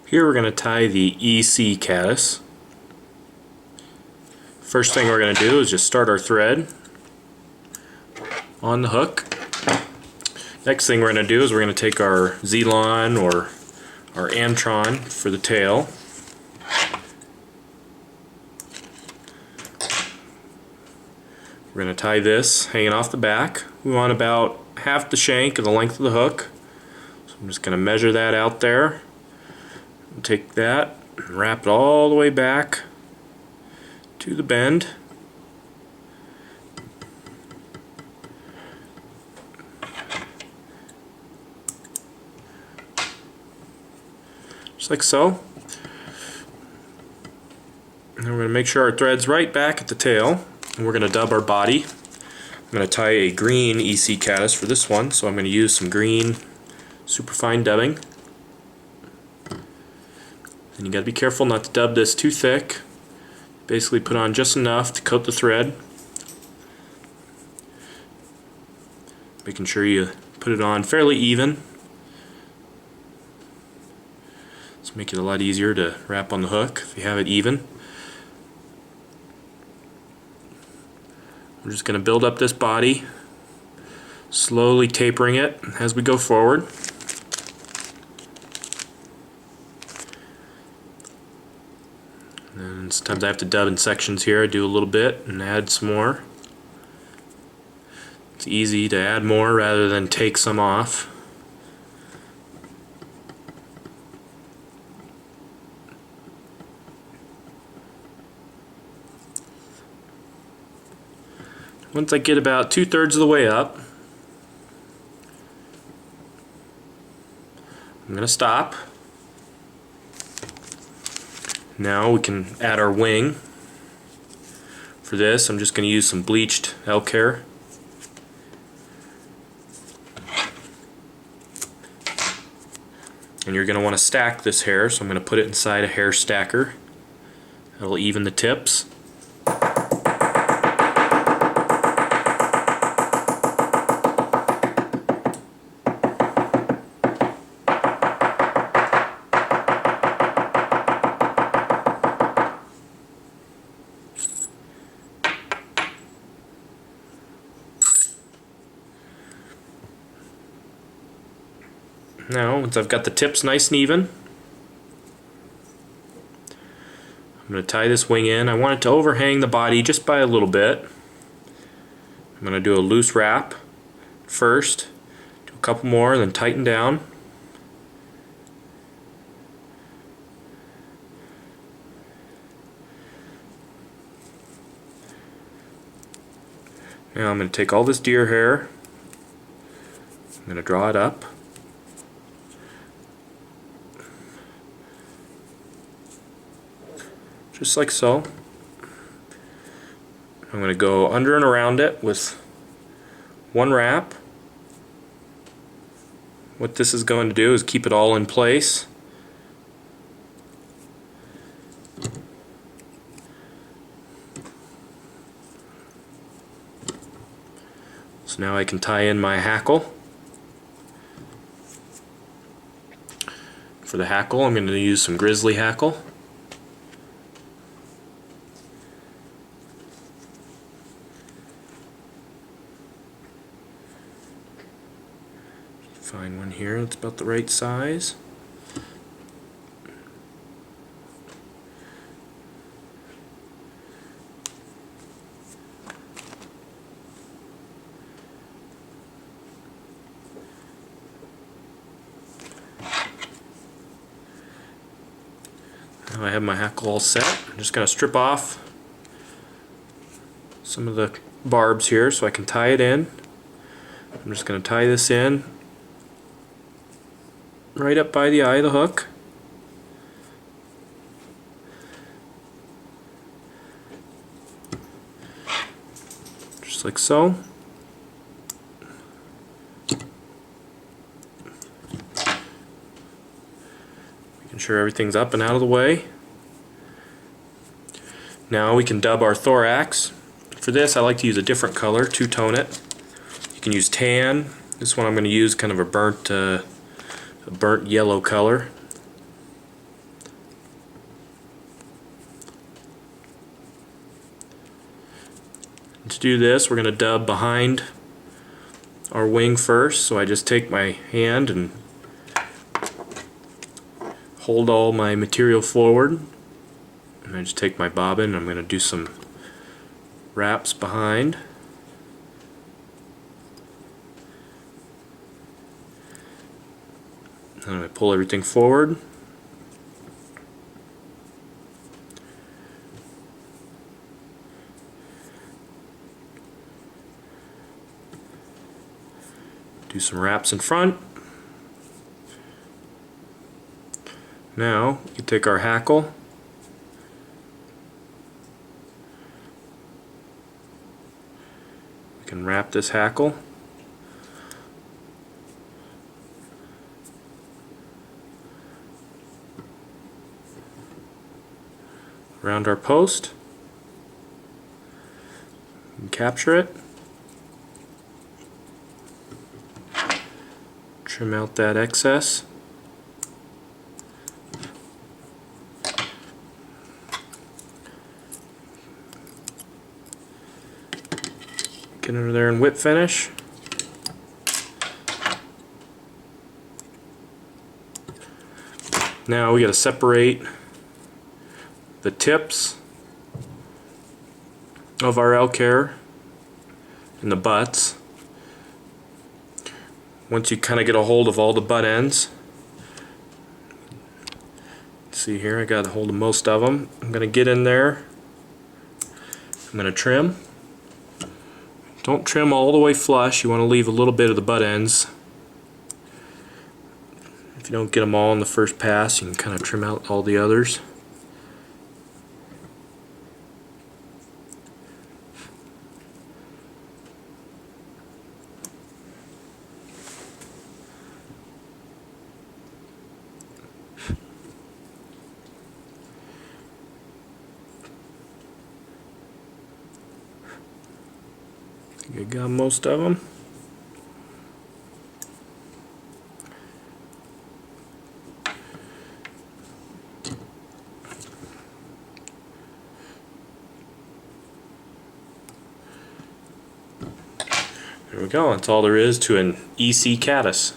Here we're going to tie the EC caddis. First thing we're going to do is just start our thread on the hook. Next thing we're going to do is we're going to take our Z-Lon or our Antron for the tail. We're going to tie this hanging off the back. We want about half the shank of the length of the hook. So I'm just going to measure that out there. Take that and wrap it all the way back to the bend. Just like so. And then we're going to make sure our thread's right back at the tail. And we're going to dub our body. I'm going to tie a green EC caddis for this one, so I'm going to use some green Superfine dubbing. And you got to be careful not to dub this too thick. Basically put on just enough to coat the thread. Making sure you put it on fairly even. This will make it a lot easier to wrap on the hook if you have it even. We're just going to build up this body, slowly tapering it as we go forward. And sometimes I have to dub in sections here. I do a little bit and add some more. It's easy to add more rather than take some off. Once I get about 2/3 of the way up, I'm going to stop. Now we can add our wing. For this, I'm just going to use some bleached elk hair. And you're going to want to stack this hair, so I'm going to put it inside a hair stacker. That'll even the tips. Now, once I've got the tips nice and even, I'm going to tie this wing in. I want it to overhang the body just by a little bit. I'm going to do a loose wrap first, do a couple more, then tighten down. Now I'm going to take all this deer hair, I'm going to draw it up. Just like so. I'm going to go under and around it with one wrap. What this is going to do is keep it all in place. So now I can tie in my hackle. For the hackle, I'm going to use some Grizzly hackle. Find one here that's about the right size. Now I have my hackle all set. I'm just going to strip off some of the barbs here so I can tie it in. I'm just going to tie this in right up by the eye of the hook. Just like so. Making sure everything's up and out of the way. Now we can dub our thorax. For this I like to use a different color, two-tone it. You can use tan. This one I'm going to use kind of a burnt yellow color. To do this, we're going to dub behind our wing first. So I just take my hand and hold all my material forward, and I just take my bobbin. I'm going to do some wraps behind. And I pull everything forward. Do some wraps in front. Now you take our hackle, we can wrap this hackle around our post and capture it. Trim out that excess. Get under there and whip finish. Now we got to separate the tips of our elk hair and the butts. Once you kind of get a hold of all the butt ends, see here I got a hold of most of them. I'm going to get in there, I'm going to trim. Don't trim all the way flush, you want to leave a little bit of the butt ends. If you don't get them all in the first pass, you can kind of trim out all the others. You got most of them. There we go. That's all there is to an EC Caddis.